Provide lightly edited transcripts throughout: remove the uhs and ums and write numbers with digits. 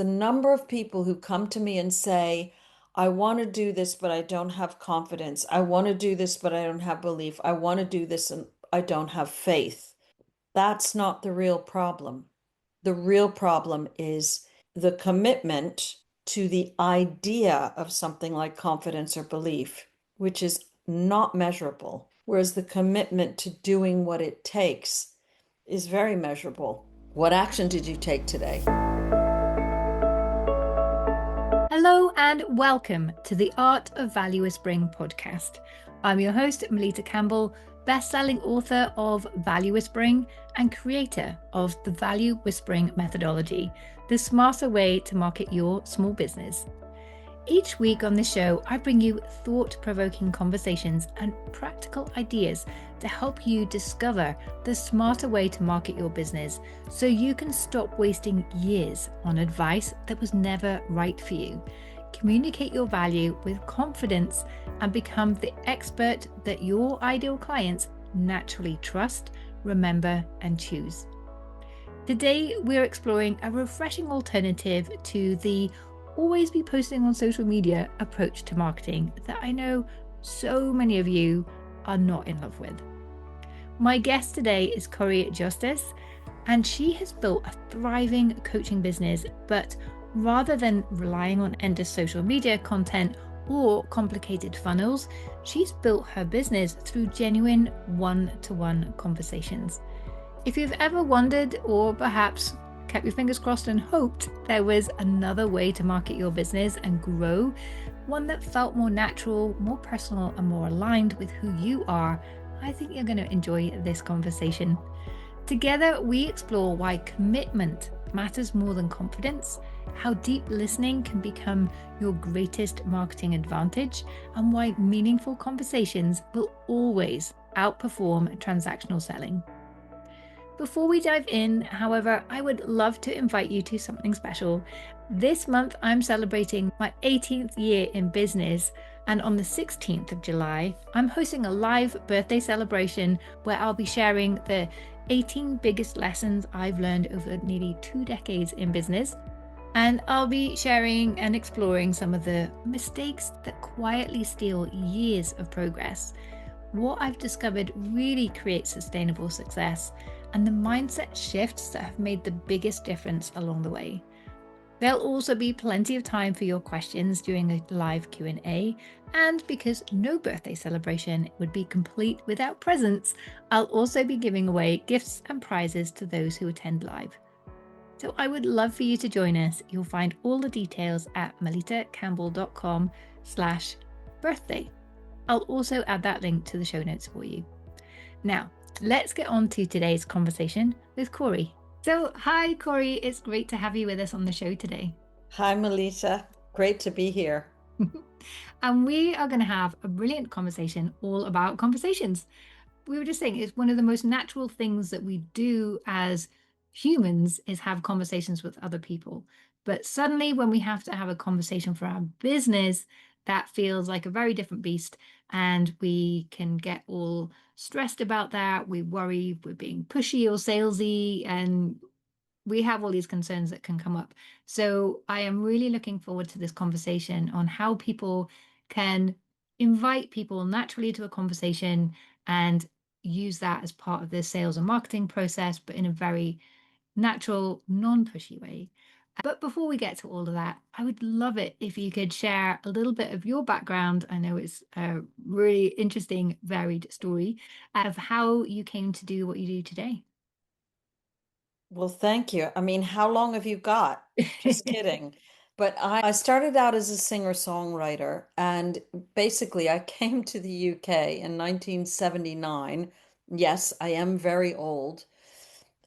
The number of people who come to me and say, I want to do this, but I don't have confidence. I want to do this, but I don't have belief. I want to do this and I don't have faith. That's not the real problem. The real problem is the commitment to the idea of something like confidence or belief, which is not measurable, whereas the commitment to doing what it takes is very measurable. What action did you take today? Hello and welcome to the Art of Value Whispering podcast. I'm your host, Melitta Campbell, best-selling author of Value Whispering and creator of the Value Whispering methodology, the smarter way to market your small business. Each week on the show, I bring you thought-provoking conversations and practical ideas to help you discover the smarter way to market your business so you can stop wasting years on advice that was never right for you. Communicate your value with confidence and become the expert that your ideal clients naturally trust, remember, and choose. Today, we're exploring a refreshing alternative to the always be posting on social media approach to marketing that I know so many of you are not in love with. My guest today is Cori Josias, and she has built a thriving coaching business, but rather than relying on endless social media content or complicated funnels, she's built her business through genuine one-to-one conversations. If you've ever wondered, or perhaps kept your fingers crossed and hoped there was another way to market your business and grow, one that felt more natural, more personal, and more aligned with who you are, I think you're going to enjoy this conversation. Together, we explore why commitment matters more than confidence, how deep listening can become your greatest marketing advantage, and why meaningful conversations will always outperform transactional selling. Before we dive in, however, I would love to invite you to something special. This month, I'm celebrating my 18th year in business, and on the 16th of July, I'm hosting a live birthday celebration where I'll be sharing the 18 biggest lessons I've learned over nearly 2 decades in business. And I'll be sharing and exploring some of the mistakes that quietly steal years of progress. What I've discovered really creates sustainable success, and the mindset shifts that have made the biggest difference along the way. There'll also be plenty of time for your questions during the live Q&A, and because no birthday celebration would be complete without presents, I'll also be giving away gifts and prizes to those who attend live. So I would love for you to join us. You'll find all the details at melittacampbell.com/birthday. I'll also add that link to the show notes for you. Now, let's get on to today's conversation with Cori. So, hi, Cori. It's great to have you with us on the show today. Hi, Melitta. Great to be here. And we are going to have a brilliant conversation all about conversations. We were just saying it's one of the most natural things that we do as humans is have conversations with other people. But suddenly, when we have to have a conversation for our business, that feels like a very different beast. And we can get all stressed about that. We worry we're being pushy or salesy, and we have all these concerns that can come up. So I am really looking forward to this conversation on how people can invite people naturally to a conversation and use that as part of their sales and marketing process, but in a very natural, non-pushy way. But before we get to all of that, I would love it if you could share a little bit of your background. I know it's a really interesting, varied story of how you came to do what you do today. Well, thank you. I mean, how long have you got? Just kidding. But I started out as a singer-songwriter, and basically I came to the UK in 1979. Yes, I am very old.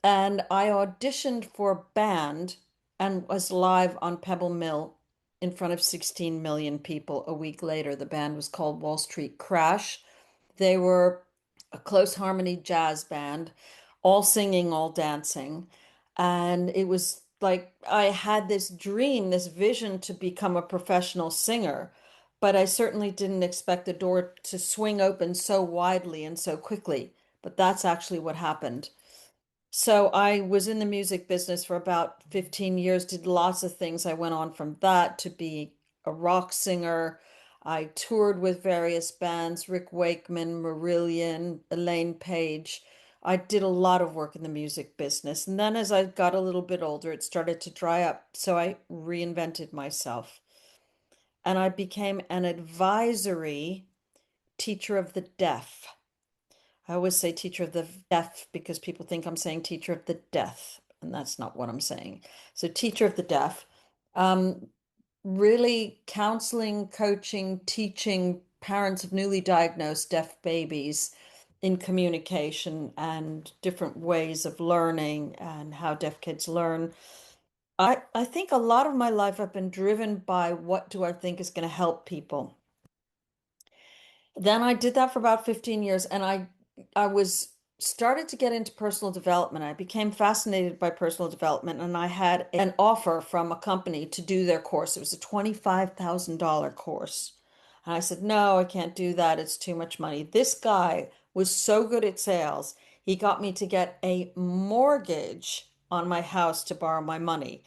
And I auditioned for a band and was live on Pebble Mill in front of 16 million people a week later. The band was called Wall Street Crash. They were a close harmony jazz band, all singing, all dancing. And it was like I had this dream, this vision to become a professional singer, but I certainly didn't expect the door to swing open so widely and so quickly. But that's actually what happened. So I was in the music business for about 15 years, did lots of things. I went on from that to be a rock singer. I toured with various bands, Rick Wakeman, Marillion, Elaine Page. I did a lot of work in the music business. And then as I got a little bit older, it started to dry up. So I reinvented myself and I became an advisory teacher of the deaf. I always say teacher of the deaf because people think I'm saying teacher of the deaf, and that's not what I'm saying. So, teacher of the deaf, um, really counseling, coaching, teaching parents of newly diagnosed deaf babies in communication and different ways of learning and how deaf kids learn. I think a lot of my life I've been driven by what do I think is going to help people. Then I did that for about 15 years and I was started to get into personal development. I became fascinated by personal development and I had an offer from a company to do their course. It was a $25,000 course. And I said, "No, I can't do that. It's too much money." This guy was so good at sales. He got me to get a mortgage on my house to borrow my money,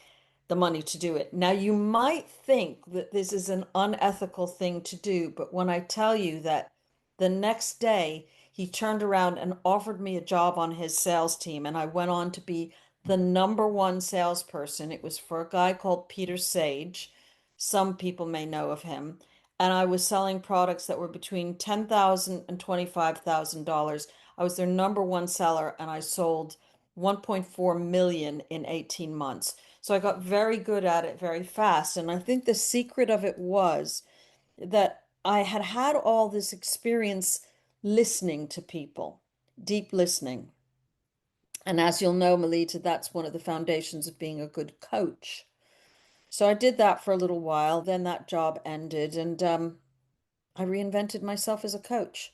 the money to do it. Now, you might think that this is an unethical thing to do, but when I tell you that the next day he turned around and offered me a job on his sales team, and I went on to be the number one salesperson. It was for a guy called Peter Sage. Some people may know of him. And I was selling products that were between $10,000 and $25,000. I was their number one seller, and I sold 1.4 million in 18 months. So I got very good at it very fast. And I think the secret of it was that I had had all this experience listening to people, deep listening. And as you'll know, Melita, that's one of the foundations of being a good coach. So I did that for a little while. Then that job ended, and I reinvented myself as a coach.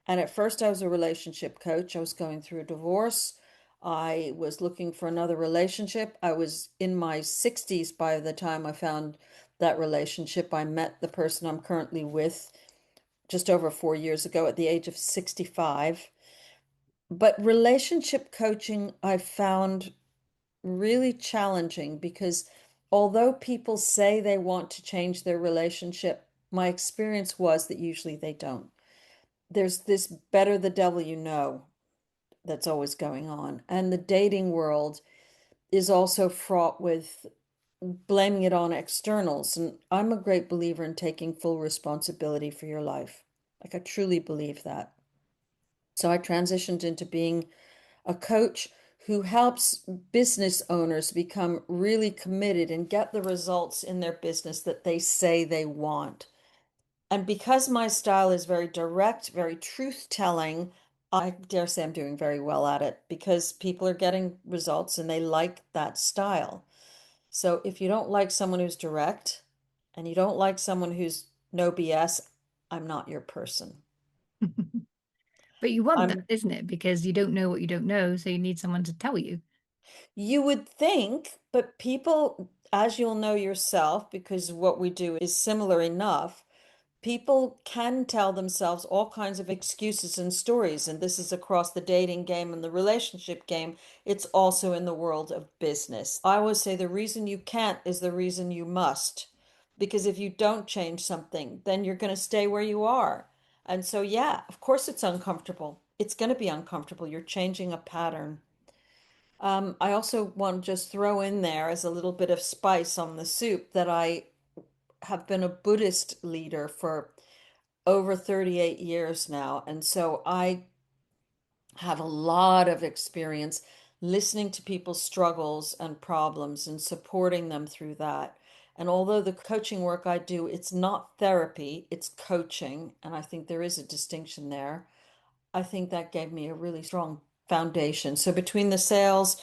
And at first, I was a relationship coach. I was going through a divorce. I was looking for another relationship. I was in my 60s by the time I found that relationship. I met the person I'm currently with just over 4 years ago at the age of 65. But relationship coaching I found really challenging because although people say they want to change their relationship, my experience was that usually they don't. There's this better the devil you know that's always going on. And the dating world is also fraught with blaming it on externals. And I'm a great believer in taking full responsibility for your life. Like, I truly believe that. So I transitioned into being a coach who helps business owners become really committed and get the results in their business that they say they want. And because my style is very direct, very truth-telling, I dare say I'm doing very well at it because people are getting results and they like that style. So if you don't like someone who's direct and you don't like someone who's no BS, I'm not your person. But you want that, I'm isn't it? Because you don't know what you don't know, so you need someone to tell you. You would think, but people, as you'll know yourself, because what we do is similar enough, people can tell themselves all kinds of excuses and stories. And this is across the dating game and the relationship game. It's also in the world of business. I always say the reason you can't is the reason you must. Because if you don't change something, then you're going to stay where you are. And so, yeah, of course it's uncomfortable. It's going to be uncomfortable. You're changing a pattern. I also want to just throw in there as a little bit of spice on the soup that I have been a Buddhist leader for over 38 years now. And so I have a lot of experience listening to people's struggles and problems and supporting them through that. And although the coaching work I do, it's not therapy, it's coaching. And I think there is a distinction there. I think that gave me a really strong foundation. So between the sales,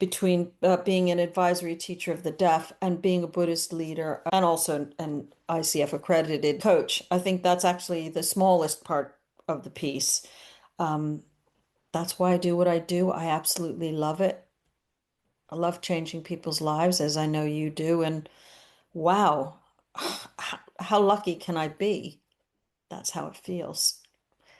between being an advisory teacher of the deaf and being a Buddhist leader and also an ICF accredited coach. I think that's actually the smallest part of the piece. Um, that's why I do what I do. I absolutely love it. I love changing people's lives, as I know you do. And wow, how lucky can I be? That's how it feels.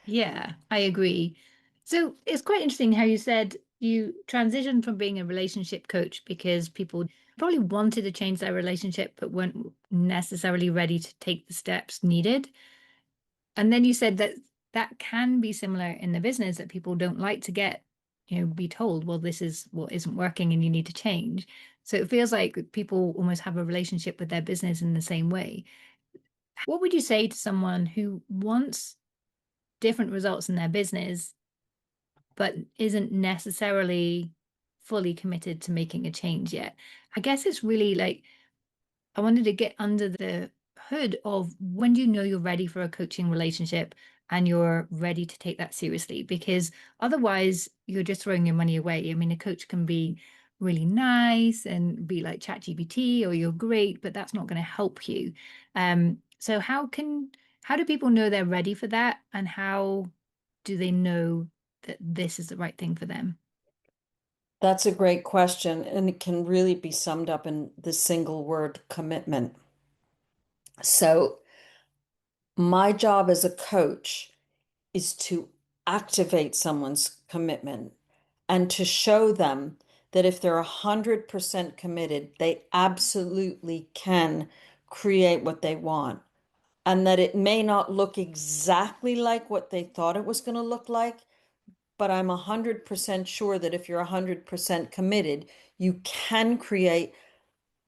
Yeah, I agree. So it's quite interesting how you said, you transitioned from being a relationship coach because people probably wanted to change their relationship, but weren't necessarily ready to take the steps needed. And then you said that that can be similar in the business, that people don't like to get, be told, well, this is what isn't working and you need to change. So it feels like people almost have a relationship with their business in the same way. What would you say to someone who wants different results in their business, but isn't necessarily fully committed to making a change yet? I guess it's really like I wanted to get under the hood of when do you know you're ready for a coaching relationship and you're ready to take that seriously? Because otherwise, you're just throwing your money away. I mean, a coach can be really nice and be like ChatGPT or you're great, but that's not going to help you. So how do people know they're ready for that, and how do they know that this is the right thing for them? That's a great question, and it can really be summed up in the single word commitment. So, my job as a coach is to activate someone's commitment and to show them that if they're 100% committed, they absolutely can create what they want. And that it may not look exactly like what they thought it was going to look like, but I'm 100% sure that if you're 100% committed, you can create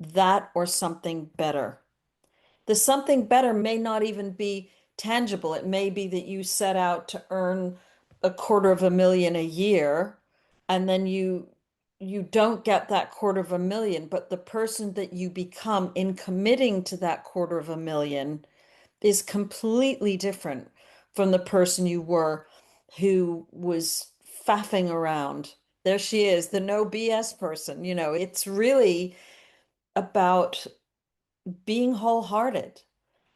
that or something better. The something better may not even be tangible. It may be that you set out to earn $250,000 a year, and then you don't get that 250,000, but the person that you become in committing to that 250,000 is completely different from the person you were who was faffing around. There she is, the no BS person. It's really about being wholehearted.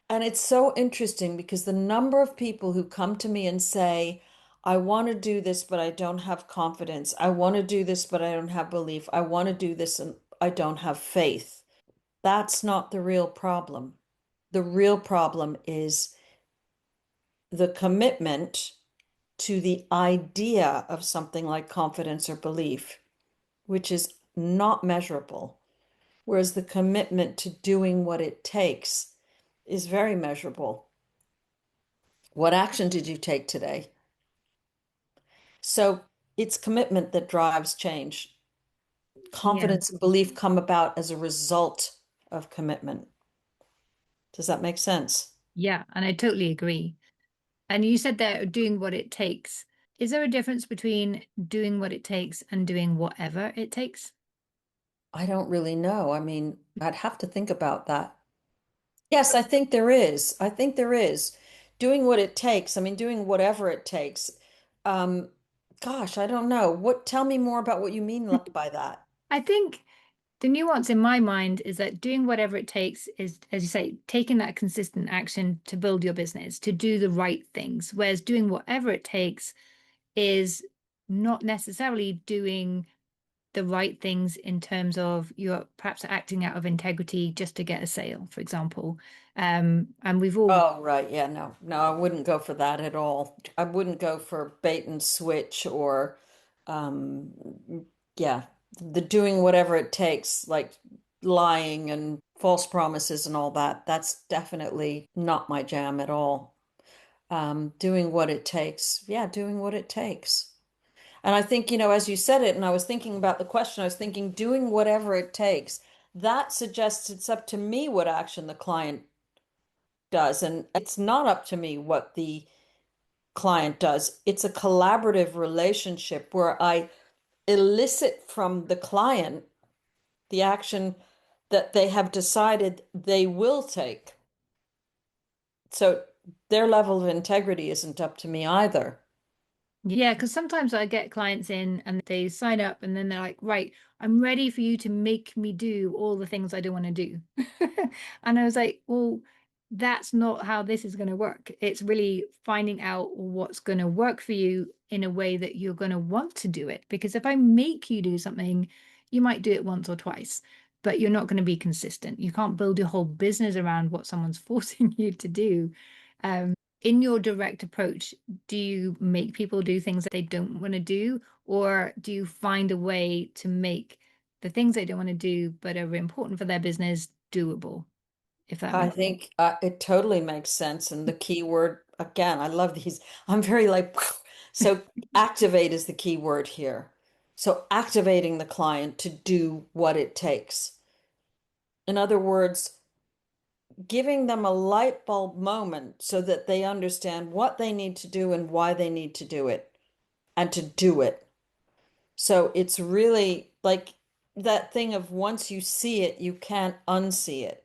And it's so interesting because the number of people who come to me and say, I want to do this, but I don't have confidence. I want to do this, but I don't have belief. I want to do this and I don't have faith. That's not the real problem. The real problem is the commitment to the idea of something like confidence or belief, which is not measurable, whereas the commitment to doing what it takes is very measurable. What action did you take today? So it's commitment that drives change. Yeah. Confidence and belief come about as a result of commitment. Does that make sense? Yeah, and I totally agree. And you said they're doing what it takes. Is there a difference between doing what it takes and doing whatever it takes? I don't really know. I mean, I'd have to think about that. Yes, I think there is. I think there is. Doing what it takes. I mean, doing whatever it takes. Um, Gosh, I don't know. Tell me more about what you mean by that. I think the nuance in my mind is that doing whatever it takes is, as you say, taking that consistent action to build your business, to do the right things. Whereas doing whatever it takes is not necessarily doing the right things in terms of you're perhaps acting out of integrity just to get a sale, for example. And we've all, Oh, right. Yeah, no, no, I wouldn't go for that at all. I wouldn't go for bait and switch or, yeah, the doing whatever it takes, like lying and false promises and all that. That's definitely not my jam at all. Doing what it takes. Yeah, doing what it takes. And I think, as you said it, and I was thinking about the question, I was thinking doing whatever it takes. That suggests it's up to me what action the client does. And it's not up to me what the client does. It's a collaborative relationship where I elicit from the client the action that they have decided they will take. So their level of integrity isn't up to me either. yeah, because sometimes I get clients in and they sign up and then they're like, right, I'm ready for you to make me do all the things I don't want to do. And I was like, well, that's not how this is going to work. It's really finding out what's going to work for you in a way that you're going to want to do it. Because if I make you do something, you might do it once or twice, but you're not going to be consistent. You can't build your whole business around what someone's forcing you to do. in your direct approach, do you make people do things that they don't want to do, or do you find a way to make the things they don't want to do but are important for their business doable, if that I makes sense? think it totally makes sense. And the key word, again, I love these. I'm very like, so activate is the key word here. So activating the client to do what it takes. In other words, giving them a light bulb moment so that they understand what they need to do and why they need to do it and to do it. So it's really like that thing of once you see it, you can't unsee it.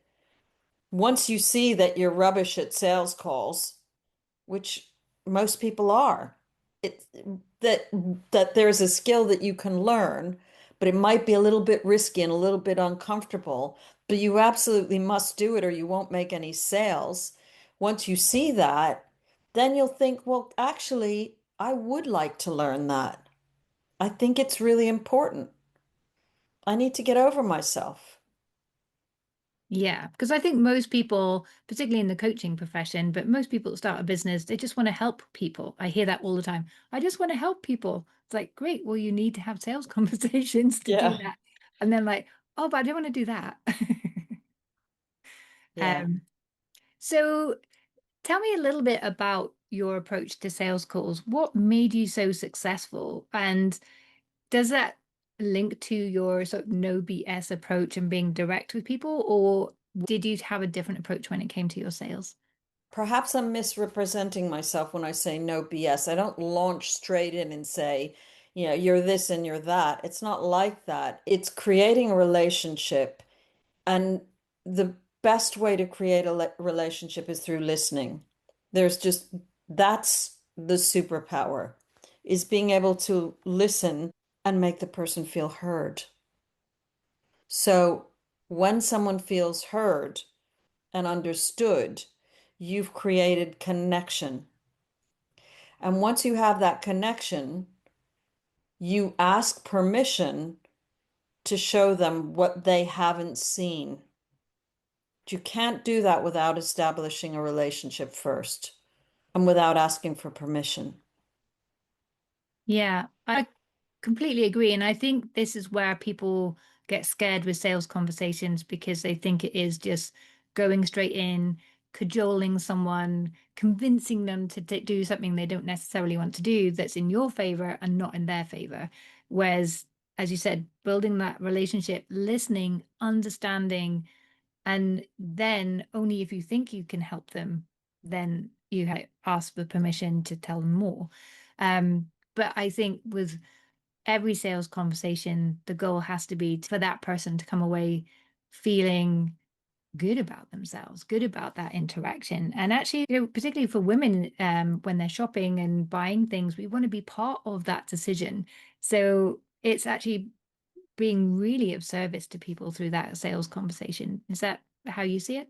Once you see that you're rubbish at sales calls, which most people are, it that that there's a skill that you can learn, but it might be a little bit risky and a little bit uncomfortable, but you absolutely must do it or you won't make any sales. Once you see that, then you'll think, well, actually, I would like to learn that. I think it's really important. I need to get over myself. Yeah, because I think most people, particularly in the coaching profession, but most people that start a business, they just want to help people. I hear that all the time. I just want to help people. It's like, great, well, you need to have sales conversations to do Yeah. that. And then like, oh, but I don't want to do that. Yeah. Um, so tell me a little bit about your approach to sales calls. What made you so successful? And does that link to your sort of no BS approach and being direct with people, or did you have a different approach when it came to your sales? Perhaps I'm misrepresenting myself when I say no BS. I don't launch straight in and say, you're this and you're that. It's not like that. It's creating a relationship. And the best way to create a relationship is through listening. That's the superpower, is being able to listen and make the person feel heard. So when someone feels heard and understood, you've created connection. And once you have that connection, you ask permission to show them what they haven't seen. You can't do that without establishing a relationship first and without asking for permission. Yeah, I completely agree. And I think this is where people get scared with sales conversations because they think it is just going straight in, cajoling someone, convincing them to do something they don't necessarily want to do that's in your favor and not in their favor. Whereas, as you said, building that relationship, listening, understanding, and then only if you think you can help them, then you ask for permission to tell them more. But I think with every sales conversation, the goal has to be for that person to come away feeling good about themselves, good about that interaction. And actually, particularly for women, when they're shopping and buying things, we want to be part of that decision. So it's actually being really of service to people through that sales conversation. Is that how you see it?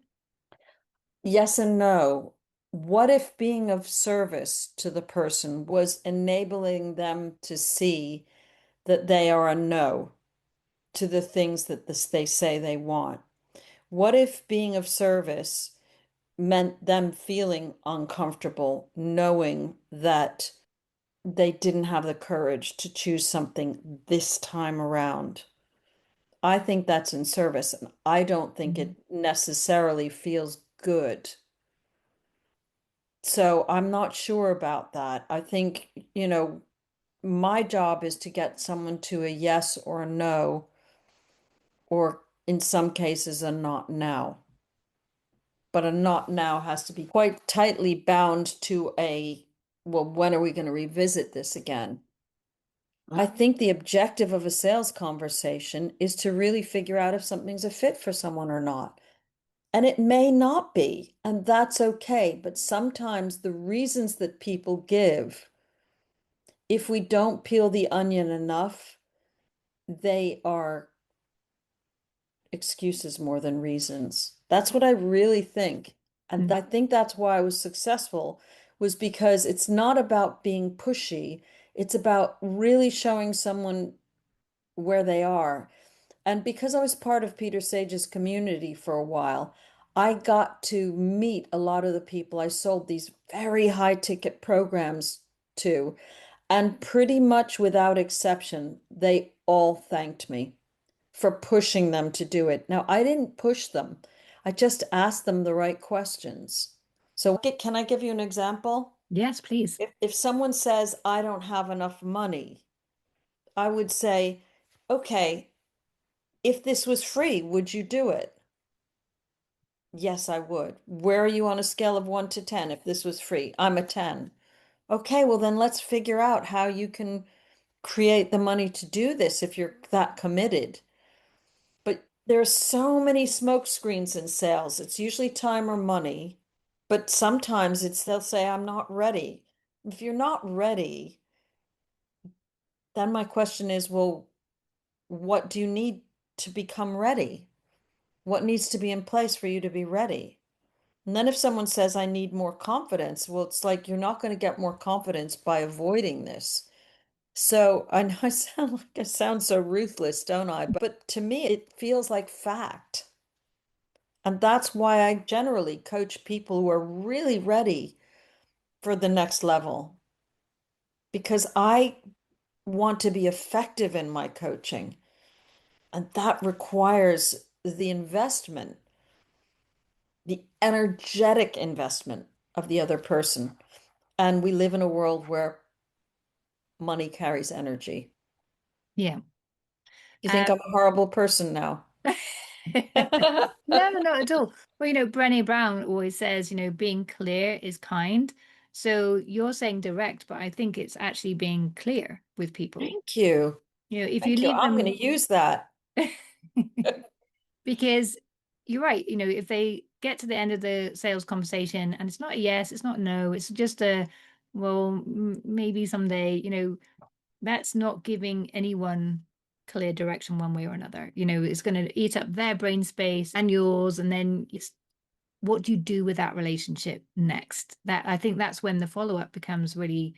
Yes and no. What if being of service to the person was enabling them to see that they are a no to the things that they say they want? What if being of service meant them feeling uncomfortable, knowing that they didn't have the courage to choose something this time around? I think that's in service, and I don't think Mhm. it necessarily feels good. So I'm not sure about that. I think, my job is to get someone to a yes or a no, or in some cases, a not now. But a not now has to be quite tightly bound to well, when are we going to revisit this again? I think the objective of a sales conversation is to really figure out if something's a fit for someone or not. And it may not be, and that's okay. But sometimes the reasons that people give, if we don't peel the onion enough, they are excuses more than reasons. That's what I really think. And I think that's why I was successful, was because it's not about being pushy. It's about really showing someone where they are. And because I was part of Peter Sage's community for a while, I got to meet a lot of the people I sold these very high ticket programs to, and pretty much without exception, they all thanked me for pushing them to do it. Now, I didn't push them. I just asked them the right questions. So, can I give you an example? Yes, please. If someone says, I don't have enough money, I would say, okay, if this was free, would you do it? Yes, I would. Where are you on a scale of 1 to 10 if this was free? I'm a 10. Okay, well, then let's figure out how you can create the money to do this if you're that committed. But there are so many smoke screens in sales. It's usually time or money, but sometimes it's they'll say, I'm not ready. If you're not ready, then my question is, well, what do you need to become ready? What needs to be in place for you to be ready? And then if someone says, I need more confidence, well, it's like you're not going to get more confidence by avoiding this. So I know I sound so ruthless, don't I? But to me, it feels like fact. And that's why I generally coach people who are really ready for the next level because I want to be effective in my coaching. And that requires the investment, the energetic investment of the other person. And we live in a world where money carries energy. Yeah. You think Um, I'm a horrible person now? no, not at all. Well, Brené Brown always says, being clear is kind. So you're saying direct, but I think it's actually being clear with people. Thank you. If you Thank you. leave I'm going them, to use that. because you're right, if they get to the end of the sales conversation and it's not a yes, it's not a no, it's just a, well, maybe someday, that's not giving anyone clear direction one way or another. It's going to eat up their brain space and yours, and then it's what do you do with that relationship next? That I think that's when the follow-up becomes really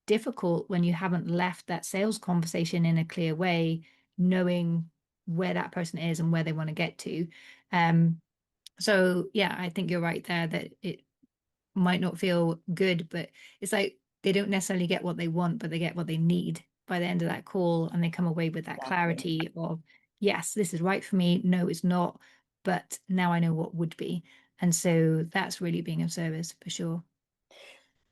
difficult when you haven't left that sales conversation in a clear way, knowing where that person is and where they want to get to. So yeah, I think you're right there that it might not feel good, but it's like they don't necessarily get what they want, but they get what they need by the end of that call, and they come away with that Exactly. clarity of, yes, this is right for me. No, it's not, but now I know what would be. And so that's really being of service for sure.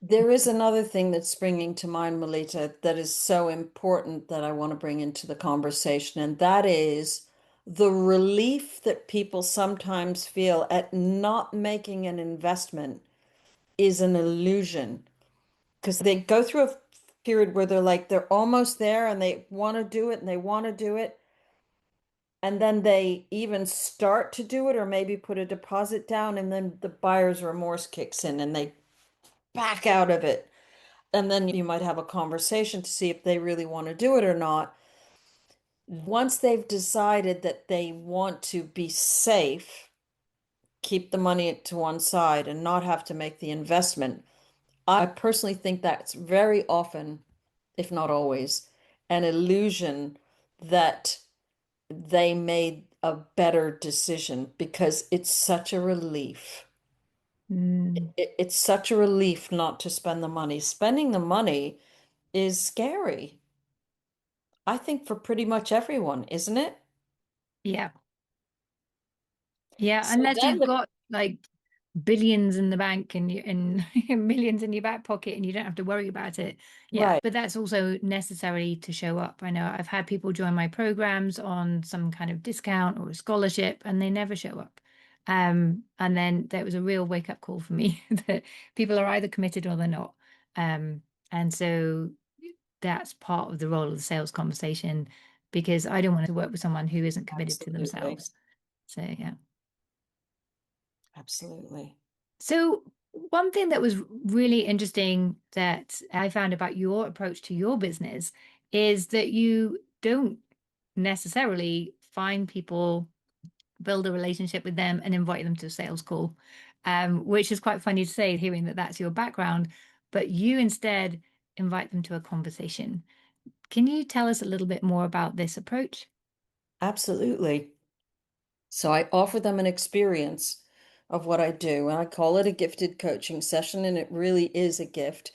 There is another thing that's springing to mind, Melita, that is so important that I want to bring into the conversation, and that is the relief that people sometimes feel at not making an investment is an illusion because they go through a period where they're almost there and they want to do it and they want to do it. And then they even start to do it or maybe put a deposit down, and then the buyer's remorse kicks in and they back out of it. And then you might have a conversation to see if they really want to do it or not. Once they've decided that they want to be safe, keep the money to one side and not have to make the investment, I personally think that's very often, if not always, an illusion that they made a better decision because it's such a relief. Mm, It's such a relief not to spend the money. Spending the money is scary. I think for pretty much everyone, isn't it? yeah. Yeah. So Unless then you've got like billions in the bank and millions in your back pocket and you don't have to worry about it. Yeah. right. But that's also necessary to show up. I know I've had people join my programs on some kind of discount or a scholarship and they never show up. And then there was a real wake up call for me that people are either committed or they're not. Um, and so that's part of the role of the sales conversation because I don't want to work with someone who isn't committed to Absolutely. themselves. So yeah. Absolutely. So, one thing that was really interesting that I found about your approach to your business is that you don't necessarily find people, build a relationship with them, and invite them to a sales call, which is quite funny to say, hearing that that's your background, but you instead invite them to a conversation. Can you tell us a little bit more about this approach? Absolutely. So I offer them an experience of what I do. And I call it a gifted coaching session, and it really is a gift.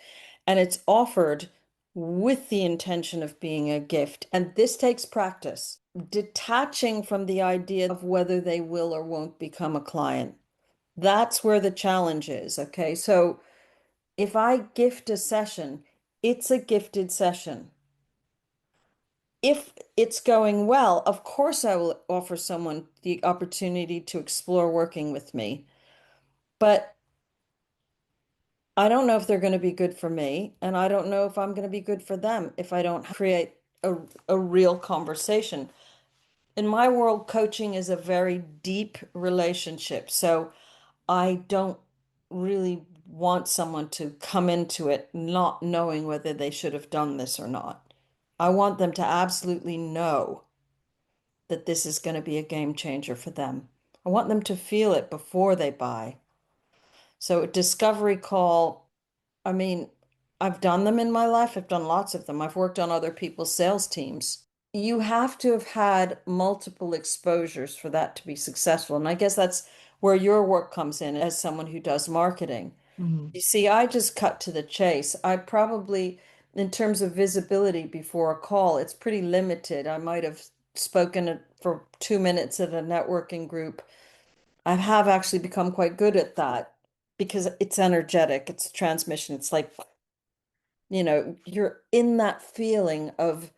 And it's offered with the intention of being a gift. And this takes practice, detaching from the idea of whether they will or won't become a client. That's where the challenge is. Okay. So if I gift a session, it's a gifted session. If it's going well, of course, I will offer someone the opportunity to explore working with me. But I don't know if they're going to be good for me, and I don't know if I'm going to be good for them if I don't create a real conversation. In my world, coaching is a very deep relationship. So I don't really want someone to come into it not knowing whether they should have done this or not. I want them to absolutely know that this is going to be a game changer for them. I want them to feel it before they buy. So, a discovery call, I mean, I've done them in my life. I've done lots of them. I've worked on other people's sales teams. You have to have had multiple exposures for that to be successful. And I guess that's where your work comes in as someone who does marketing. Mhm. You see, I just cut to the chase. I probably, in terms of visibility before a call, it's pretty limited. I might have spoken for 2 minutes at a networking group. I have actually become quite good at that because it's energetic, it's transmission. It's like, you're in that feeling of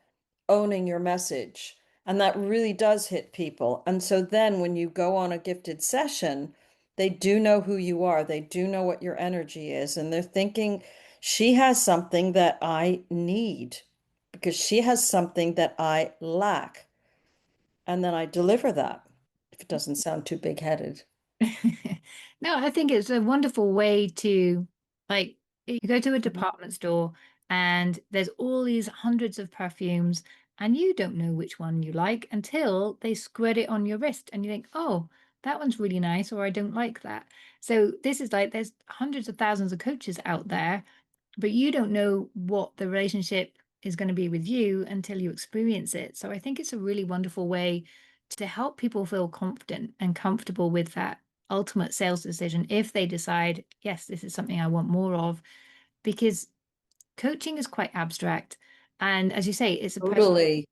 owning your message. And that really does hit people. And so then when you go on a gifted session, they do know who you are. They do know what your energy is. And they're thinking, she has something that I need because she has something that I lack. And then I deliver that, if it doesn't sound too big-headed. No, I think it's a wonderful way to, like, you go to a department store and there's all these hundreds of perfumes, and you don't know which one you like until they squirt it on your wrist and you think, oh, that one's really nice, or I don't like that. So this is like there's hundreds of thousands of coaches out there, but you don't know what the relationship is going to be with you until you experience it. So I think it's a really wonderful way to help people feel confident and comfortable with that ultimate sales decision if they decide, yes, this is something I want more of, because coaching is quite abstract. And as you say, Totally.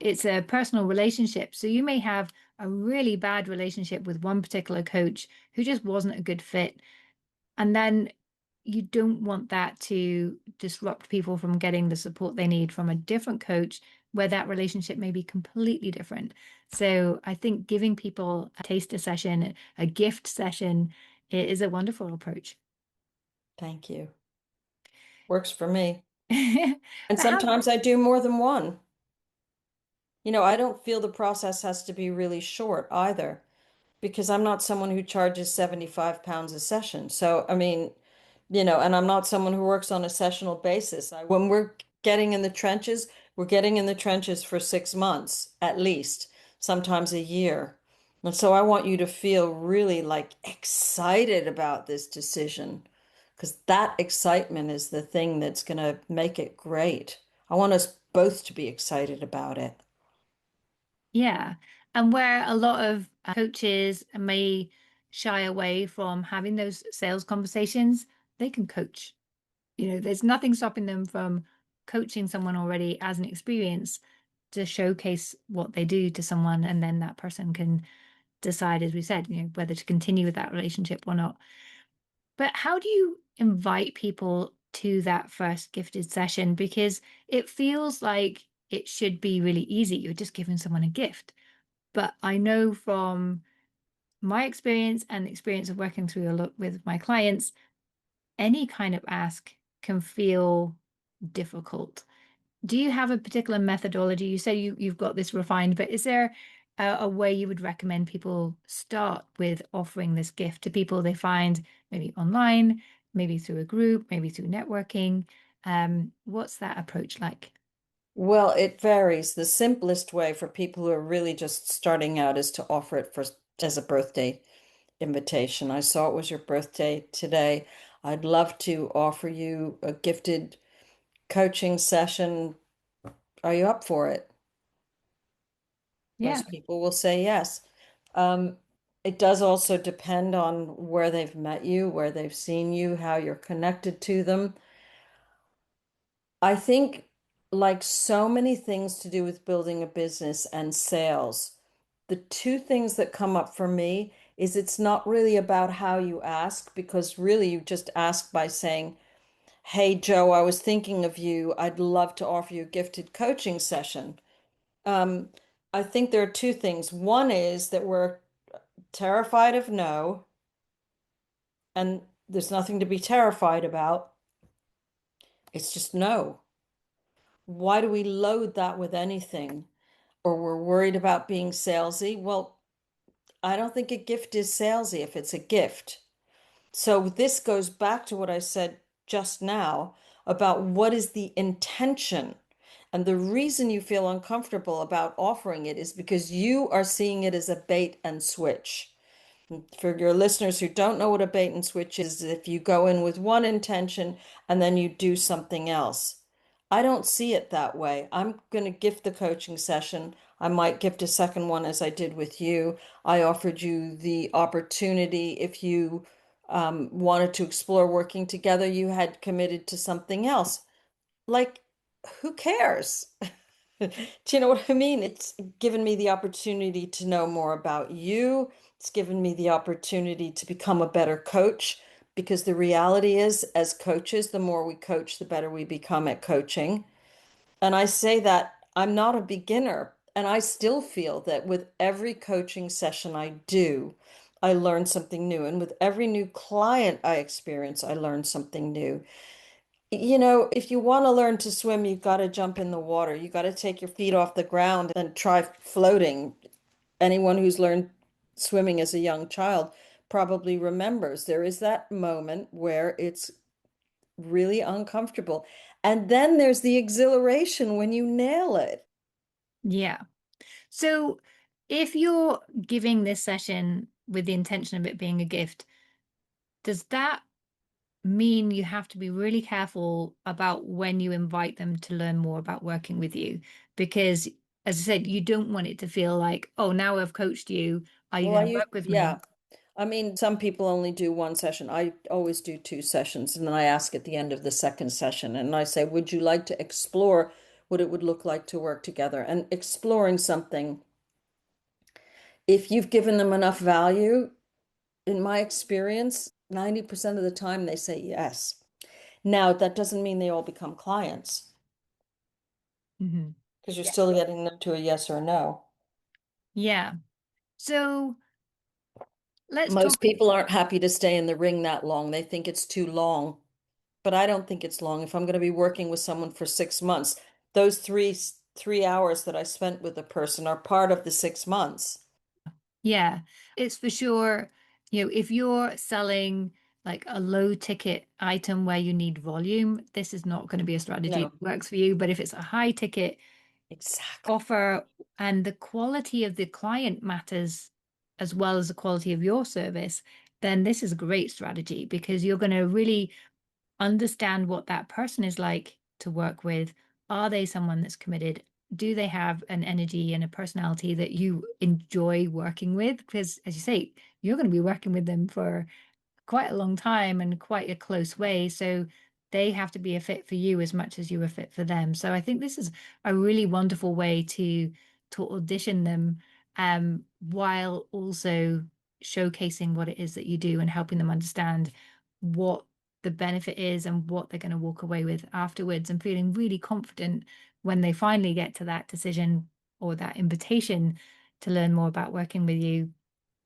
it's a personal relationship. So you may have a really bad relationship with one particular coach who just wasn't a good fit. And then you don't want that to disrupt people from getting the support they need from a different coach where that relationship may be completely different. So I think giving people a taster session, a gift session, is a wonderful approach. Thank you. Works for me. And But how, sometimes I do more than one. I don't feel the process has to be really short either, because I'm not someone who charges 75 pounds a session. So, I mean, and I'm not someone who works on a sessional basis. When we're getting in the trenches, we're getting in the trenches for 6 months at least, sometimes a year. And so I want you to feel really like excited about this decision, because that excitement is the thing that's going to make it great. I want us both to be excited about it. yeah. And where a lot of coaches may shy away from having those sales conversations, they can coach. There's nothing stopping them from coaching someone already as an experience to showcase what they do to someone, and then that person can decide, as we said, whether to continue with that relationship or not. But how do you invite people to that first gifted session? Because it feels like it should be really easy. You're just giving someone a gift. But I know from my experience and the experience of working through a lot with my clients, any kind of ask can feel difficult. Do you have a particular methodology? You say you've got this refined, but is there a way you would recommend people start with offering this gift to people they find maybe online, maybe through a group, maybe through networking? What's that approach like? Well, it varies. The simplest way for people who are really just starting out is to offer it as a birthday invitation. I saw it was your birthday today. I'd love to offer you a gifted coaching session. Are you up for it? Yeah. Most people will say yes. Um, It does also depend on where they've met you, where they've seen you, how you're connected to them. I think, like so many things to do with building a business and sales, the two things that come up for me is it's not really about how you ask, because really you just ask by saying, "Hey, Joe, I was thinking of you. I'd love to offer you a gifted coaching session." Um, I think there are two things. One is that we're terrified of no, and there's nothing to be terrified about. It's just no. Why do we load that with anything? Or we're worried about being salesy? Well, I don't think a gift is salesy if it's a gift. So this goes back to what I said just now about what is the intention. And the reason you feel uncomfortable about offering it is because you are seeing it as a bait and switch. For your listeners who don't know what a bait and switch is, if you go in with one intention and then you do something else. I don't see it that way. I'm going to gift the coaching session. I might gift a second one as I did with you. I offered you the opportunity if you wanted to explore working together, you had committed to something else. Like, who cares? Do you know what I mean? It's given me the opportunity to know more about you. It's given me the opportunity to become a better coach because the reality is, as coaches, the more we coach, the better we become at coaching. And I say that I'm not a beginner, and I still feel that with every coaching session I do, I learn something new. And with every new client I experience, I learn something new. If you want to learn to swim, you've got to jump in the water. You got to take your feet off the ground and try floating. Anyone who's learned swimming as a young child probably remembers there is that moment where it's really uncomfortable. And then there's the exhilaration when you nail it. Yeah. So if you're giving this session with the intention of it being a gift, does that mean you have to be really careful about when you invite them to learn more about working with you? Because, as I said, you don't want it to feel like, oh, now I've coached you. Are you Well, going to work with me? yeah. I mean, some people only do one session. I always do two sessions, and then I ask at the end of the second session, and I say, would you like to explore what it would look like to work together? And exploring something, if you've given them enough value, in my experience, 90% of the time they say yes. Now, that doesn't mean they all become clients Hmm. because you're Yeah. still getting them to a yes or a no. Yeah. So let's Most talk. people aren't happy to stay in the ring that long. They think it's too long. But I don't think it's long. If I'm going to be working with someone for 6 months, those three hours that I spent with a person are part of the 6 months. Yeah, it's for sure. If you're selling like a low ticket item where you need volume, this is not going to be a strategy No, that works for you. But if it's a high ticket exactly. offer and the quality of the client matters as well as the quality of your service, then this is a great strategy because you're going to really understand what that person is like to work with. Are they someone that's committed? Do they have an energy and a personality that you enjoy working with? Because, as you say, you're going to be working with them for quite a long time and quite a close way. So they have to be a fit for you as much as you are fit for them. So I think this is a really wonderful way to audition them while also showcasing what it is that you do and helping them understand what the benefit is and what they're going to walk away with afterwards and feeling really confident when they finally get to that decision or that invitation to learn more about working with you.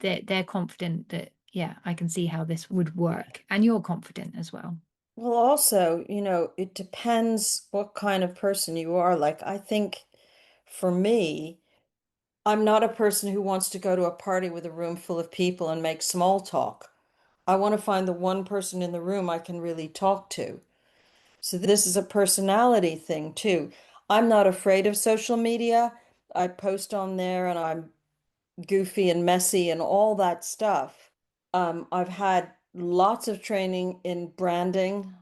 They're confident that, yeah, I can see how this would work. And you're confident as well. Well, also, it depends what kind of person you are. Like, I think for me, I'm not a person who wants to go to a party with a room full of people and make small talk. I want to find the one person in the room I can really talk to. So this is a personality thing too. I'm not afraid of social media. I post on there and I'm goofy and messy and all that stuff. I've had lots of training in branding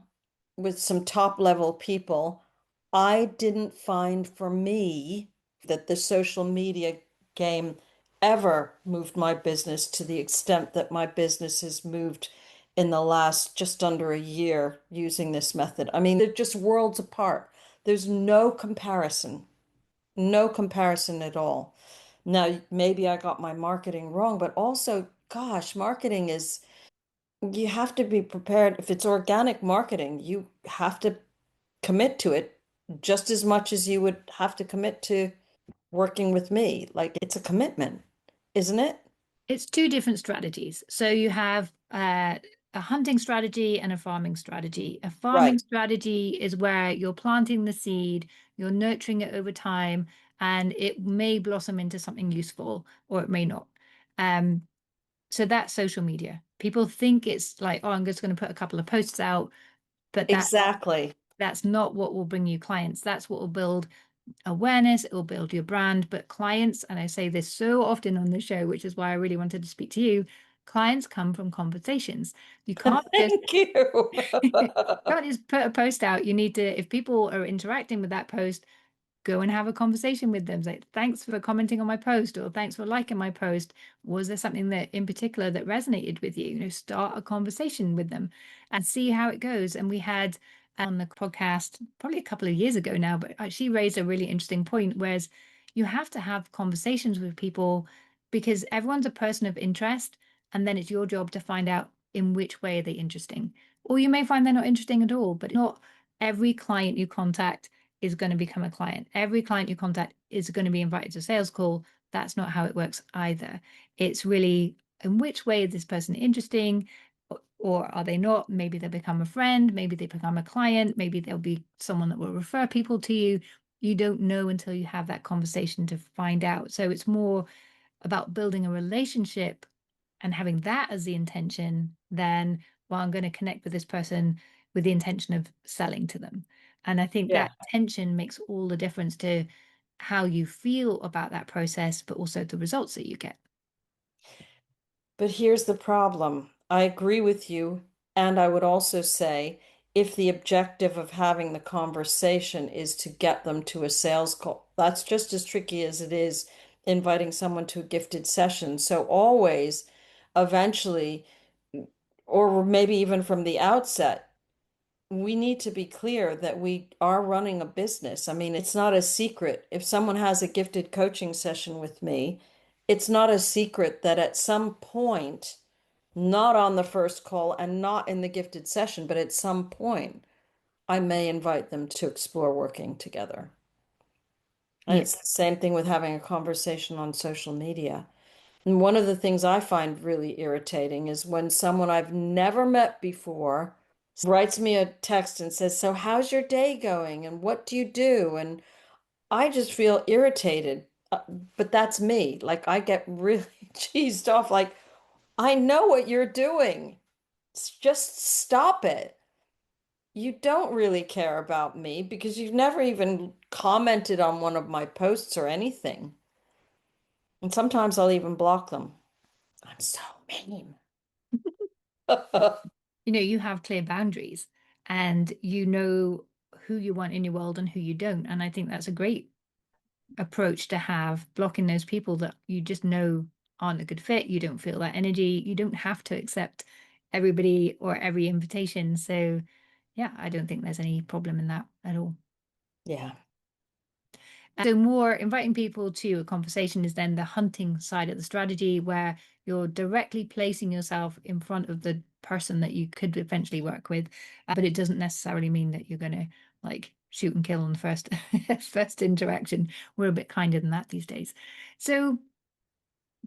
with some top level people. I didn't find for me that the social media game ever moved my business to the extent that my business has moved in the last just under a year using this method. I mean, they're just worlds apart. There's no comparison, no comparison at all. Now, maybe I got my marketing wrong, but also, gosh, marketing is, you have to be prepared. If it's organic marketing, you have to commit to it just as much as you would have to commit to working with me. Like it's a commitment, isn't it? It's two different strategies. So you have a hunting strategy and a farming strategy. A farming Right. strategy is where you're planting the seed, you're nurturing it over time, and it may blossom into something useful or it may not. Um, so that's social media. People think it's like, oh, I'm just going to put a couple of posts out, but Exactly. that's not what will bring you clients. That's what will build awareness, it will build your brand. But clients, and I say this so often on the show, which is why I really wanted to speak to you, clients come from conversations. You can't just Thank you. can't just put a post out. You need to, if people are interacting with that post, go and have a conversation with them. Say, thanks for commenting on my post or thanks for liking my post. Was there something that in particular that resonated with you? You know, start a conversation with them and see how it goes. And we had on the podcast probably a couple of years ago now, but she raised a really interesting point, whereas you have to have conversations with people because everyone's a person of interest, and then it's your job to find out in which way are they interesting. Or you may find they're not interesting at all, but not every client you contact is going to become a client. Every client you contact is going to be invited to a sales call. That's not how it works either. It's really in which way is this person interesting or are they not? Maybe they become a friend, maybe they become a client, maybe they'll be someone that will refer people to you. You don't know until you have that conversation to find out. So it's more about building a relationship and having that as the intention than, well, I'm going to connect with this person with the intention of selling to them. And I think Yeah. that tension makes all the difference to how you feel about that process, but also the results that you get. But here's the problem. I agree with you. And I would also say if the objective of having the conversation is to get them to a sales call, that's just as tricky as it is inviting someone to a gifted session. So always, eventually, or maybe even from the outset, we need to be clear that we are running a business. I mean, it's not a secret. If someone has a gifted coaching session with me, it's not a secret that at some point, not on the first call and not in the gifted session, but at some point, I may invite them to explore working together. And Yeah. it's the same thing with having a conversation on social media. And one of the things I find really irritating is when someone I've never met before writes me a text and says, "So, how's your day going? And what do you do?" And I just feel irritated. But that's me. Like, I get really cheesed off. Like, I know what you're doing. Just stop it. You don't really care about me because you've never even commented on one of my posts or anything. And sometimes I'll even block them. I'm so mean. You know, you have clear boundaries and you know who you want in your world and who you don't. And I think that's a great approach to have, blocking those people that you just know aren't a good fit. You don't feel that energy. You don't have to accept everybody or every invitation. So, yeah, I don't think there's any problem in that at all. Yeah. So, more inviting people to a conversation is then the hunting side of the strategy, where you're directly placing yourself in front of the person that you could eventually work with, but it doesn't necessarily mean that you're going to like shoot and kill on the first first interaction. We're a bit kinder than that these days. So,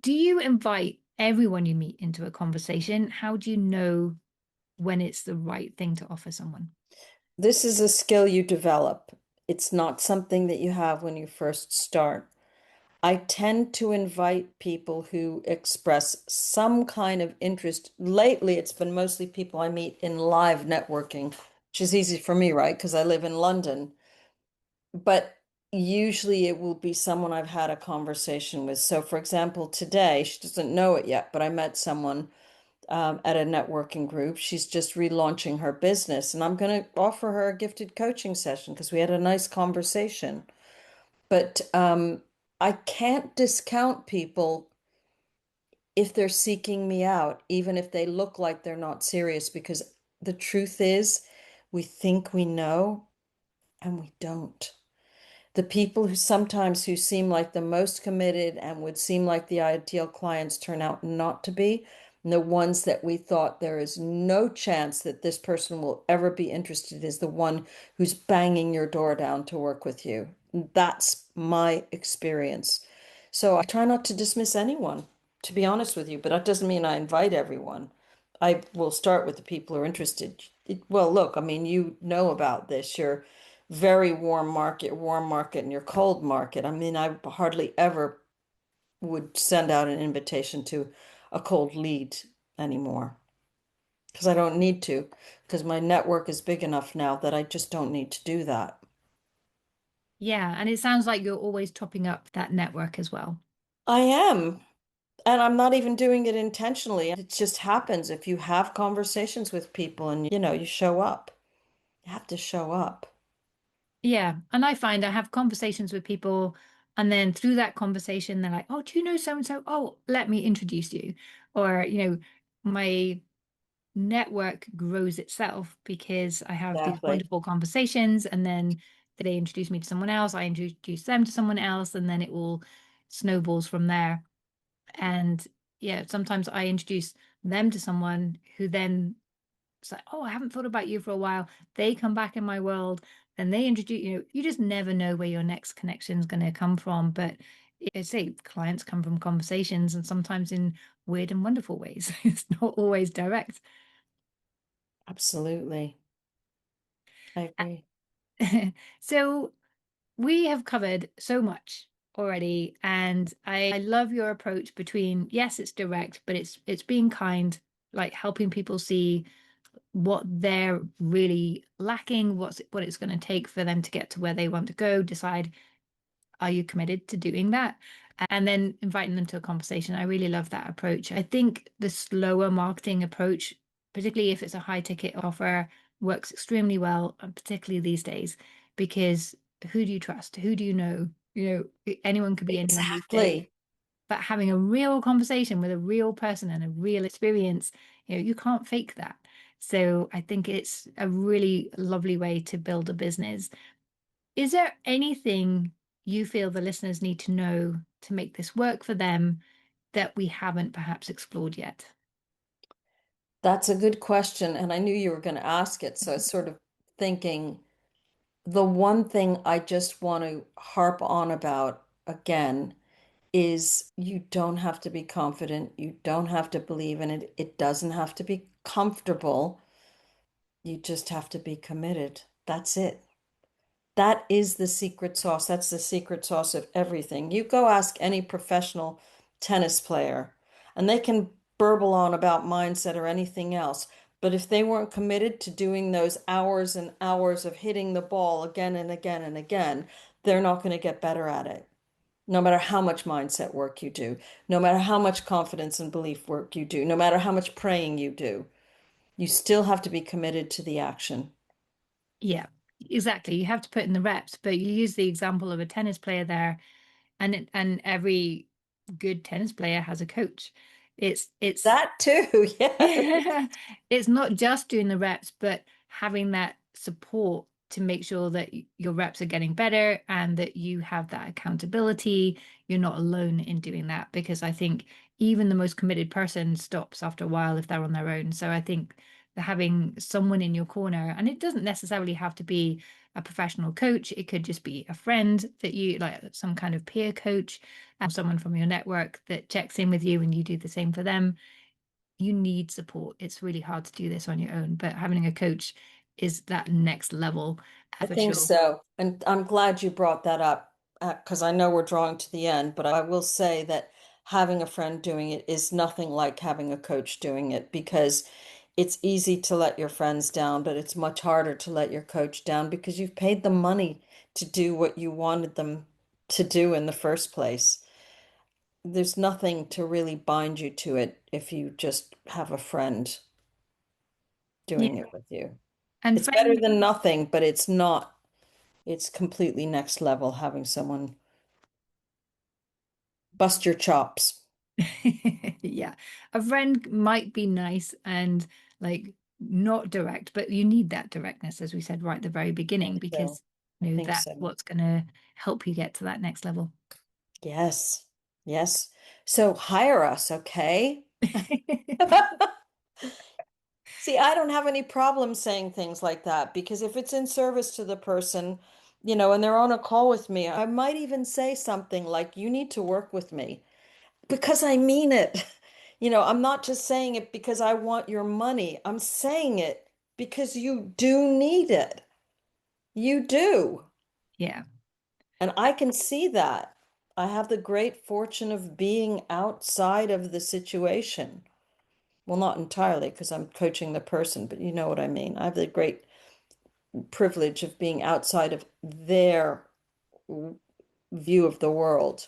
do you invite everyone you meet into a conversation? How do you know when it's the right thing to offer someone? This is a skill you develop. It's not something that you have when you first start. I tend to invite people who express some kind of interest. Lately, it's been mostly people I meet in live networking, which is easy for me, right? Because I live in London. But usually it will be someone I've had a conversation with. So, for example, today, she doesn't know it yet, but I met someone at a networking group. She's just relaunching her business, and I'm going to offer her a gifted coaching session because we had a nice conversation. But I can't discount people. if they're seeking me out, even if they look like they're not serious, because the truth is, we think we know and we don't. The people who sometimes who seem like the most committed and would seem like the ideal clients turn out not to be. And the ones that we thought there is no chance that this person will ever be interested is the one who's banging your door down to work with you. That's my experience. So I try not to dismiss anyone, to be honest with you, but that doesn't mean I invite everyone. I will start with the people who are interested. Well, look, I mean, you know about this. You're very warm market, and your cold market. I mean, I hardly ever would send out an invitation to a cold lead anymore because I don't need to, because my network is big enough now that I just don't need to do that. Yeah, and it sounds like you're always topping up that network as well. I am, and I'm not even doing it intentionally. It just happens if you have conversations with people and you show up. You have to show up. Yeah, and I find I have conversations with people, and then through that conversation, they're like, "Oh, do you know so and so? Oh, let me introduce you." Or, my network grows itself because I have these Exactly. wonderful conversations, and then they introduce me to someone else, I introduce them to someone else, and then it all snowballs from there. And yeah, sometimes I introduce them to someone who then it's like, oh, I haven't thought about you for a while. They come back in my world and they introduce, you just never know where your next connection is going to come from. But I say clients come from conversations and sometimes in weird and wonderful ways. It's not always direct. Absolutely. I agree. So we have covered so much already, and I love your approach between, yes, it's direct, but it's being kind, like helping people see what they're really lacking, what it's going to take for them to get to where they want to go, decide, are you committed to doing that? And then inviting them to a conversation. I really love that approach. I think the slower marketing approach, particularly if it's a high ticket offer, works extremely well, particularly these days, because who do you trust? Who do you know? Anyone could be anyone these days. Exactly. But having a real conversation with a real person and a real experience, you can't fake that. So I think it's a really lovely way to build a business. Is there anything you feel the listeners need to know to make this work for them that we haven't perhaps explored yet? That's a good question, and I knew you were going to ask it. So I was sort of thinking the one thing I just want to harp on about again is you don't have to be confident. You don't have to believe in it. It doesn't have to be comfortable. You just have to be committed. That's it. That is the secret sauce. That's the secret sauce of everything. You go ask any professional tennis player, and they can burble on about mindset or anything else. But if they weren't committed to doing those hours and hours of hitting the ball again and again and again, they're not going to get better at it. No matter how much mindset work you do, no matter how much confidence and belief work you do, no matter how much praying you do, you still have to be committed to the action. Yeah, exactly. You have to put in the reps, but you use the example of a tennis player there, and every good tennis player has a coach. It's That too, yeah. it's not just doing the reps, but having that support to make sure that your reps are getting better and that you have that accountability. You're not alone in doing that because I think even the most committed person stops after a while if they're on their own. So I think that having someone in your corner, and it doesn't necessarily have to be a professional coach, it could just be a friend that you like, some kind of peer coach, and someone from your network that checks in with you and you do the same for them. You need support. It's really hard to do this on your own, but having a coach is that next level I for think sure. so. And I'm glad you brought that up because I know we're drawing to the end, but I will say that having a friend doing it is nothing like having a coach doing it because it's easy to let your friends down, but it's much harder to let your coach down because you've paid them money to do what you wanted them to do in the first place. There's nothing to really bind you to it if you just have a friend doing Yeah. it with you. And It's better friends, than nothing, but it's not. It's completely next level having someone bust your chops. Yeah. A friend might be nice and like not direct, but you need that directness, as we said right at the very I beginning, think so. because I think that's so. what's going to help you get to that next level. Yes. Yes. So hire us, okay? See, I don't have any problem saying things like that because if it's in service to the person, and they're on a call with me, I might even say something like, you need to work with me because I mean it. I'm not just saying it because I want your money. I'm saying it because you do need it. You do. Yeah. And I can see that. I have the great fortune of being outside of the situation. Well, not entirely because I'm coaching the person, but you know what I mean. I have the great privilege of being outside of their view of the world.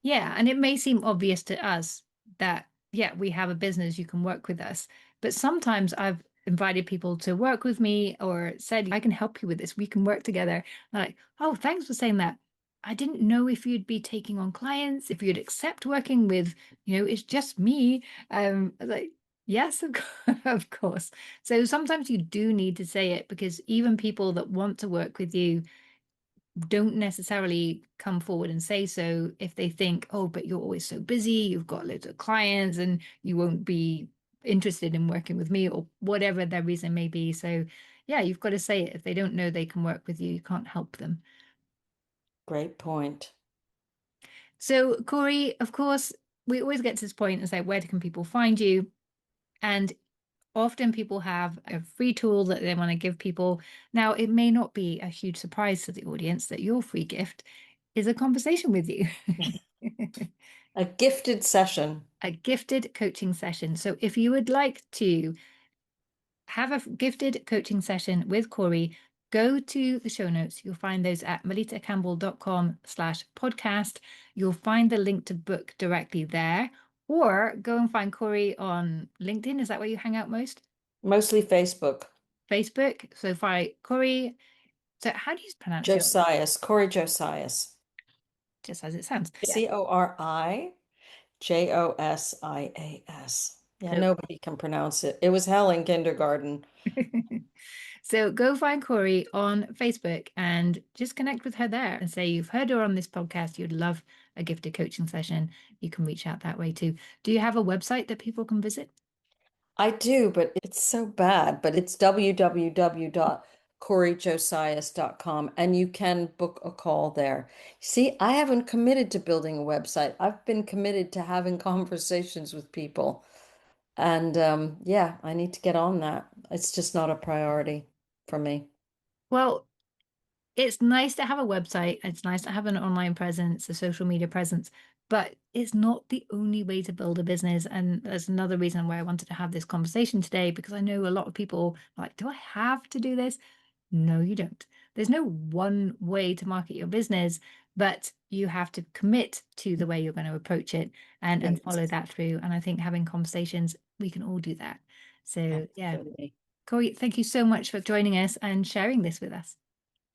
Yeah, and it may seem obvious to us that, yeah, we have a business, you can work with us. But sometimes I've invited people to work with me or said, I can help you with this. We can work together. Like, oh, thanks for saying that. I didn't know if you'd be taking on clients, if you'd accept working with, it's just me. Like, yes, of course. So sometimes you do need to say it because even people that want to work with you don't necessarily come forward and say so if they think, oh, but you're always so busy, you've got loads of clients, and you won't be interested in working with me, or whatever their reason may be. So, yeah, you've got to say it. If they don't know they can work with you, you can't help them. Great point. So, Cori, of course, we always get to this point and say, where can people find you? And often people have a free tool that they want to give people. Now, it may not be a huge surprise to the audience that your free gift is a conversation with you. A gifted session. A gifted coaching session. So if you would like to have a gifted coaching session with Cori, go to the show notes. You'll find those at melittacampbell.com/podcast. You'll find the link to book directly there, or go and find Cori on LinkedIn. Is that where you hang out most? Mostly Facebook. Facebook. So find Cori. So how do you pronounce your, Josias, Cori Josias. just as it sounds? Yeah. Corijosias. Yeah, So nobody can pronounce it. It was hell in kindergarten. so go find Cori on Facebook and just connect with her there and say you've heard her on this podcast. You'd love a gifted coaching session. You can reach out that way too. Do you have a website that people can visit? I do, but it's so bad. But it's www.corijosias.com and you can book a call there. See, I haven't committed to building a website. I've been committed to having conversations with people. And yeah, I need to get on that. It's just not a priority for me. Well, it's nice to have a website. It's nice to have an online presence, a social media presence, but it's not the only way to build a business. And there's another reason why I wanted to have this conversation today, because I know a lot of people are like, do I have to do this? No, you don't. There's no one way to market your business, but you have to commit to the way you're going to approach it and Yes, follow that through. And I think having conversations, we can all do that. So yeah, absolutely. Corey, thank you so much for joining us and sharing this with us.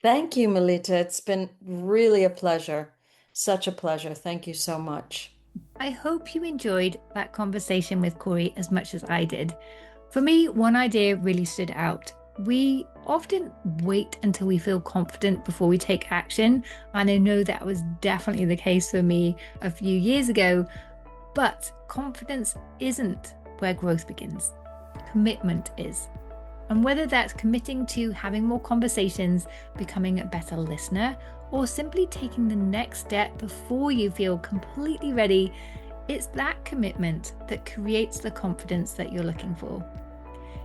Thank you, Melitta. It's been really a pleasure. Such a pleasure. Thank you so much. I hope you enjoyed that conversation with Corey as much as I did. For me, one idea really stood out. We often wait until we feel confident before we take action. And I know that was definitely the case for me a few years ago. But confidence isn't where growth begins, commitment is. And whether that's committing to having more conversations, becoming a better listener, or simply taking the next step before you feel completely ready, it's that commitment that creates the confidence that you're looking for.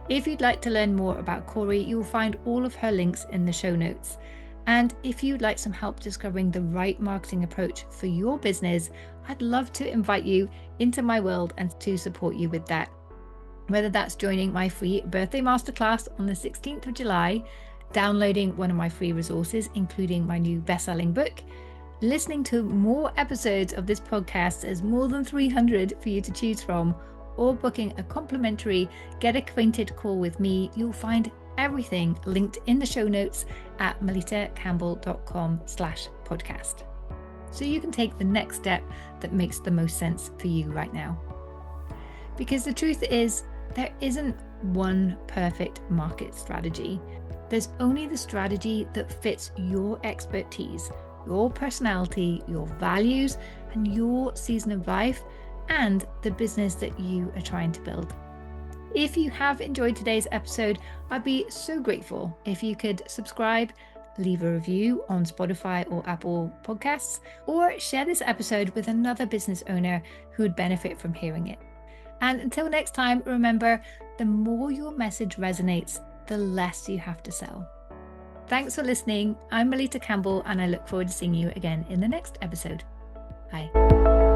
If you'd like to learn more about Cori, you'll find all of her links in the show notes. And if you'd like some help discovering the right marketing approach for your business, I'd love to invite you into my world and to support you with that. Whether that's joining my free birthday masterclass on the 16th of July, downloading one of my free resources, including my new best-selling book, listening to more episodes of this podcast, there's more than 300 for you to choose from, or booking a complimentary Get Acquainted call with me, you'll find everything linked in the show notes at melittacampbell.com/podcast. so you can take the next step that makes the most sense for you right now. Because the truth is, there isn't one perfect market strategy. There's only the strategy that fits your expertise, your personality, your values, and your season of life, and the business that you are trying to build. If you have enjoyed today's episode, I'd be so grateful if you could subscribe, leave a review on Spotify or Apple Podcasts, or share this episode with another business owner who would benefit from hearing it. And until next time, remember, the more your message resonates, the less you have to sell. Thanks for listening. I'm Melitta Campbell, and I look forward to seeing you again in the next episode. Bye.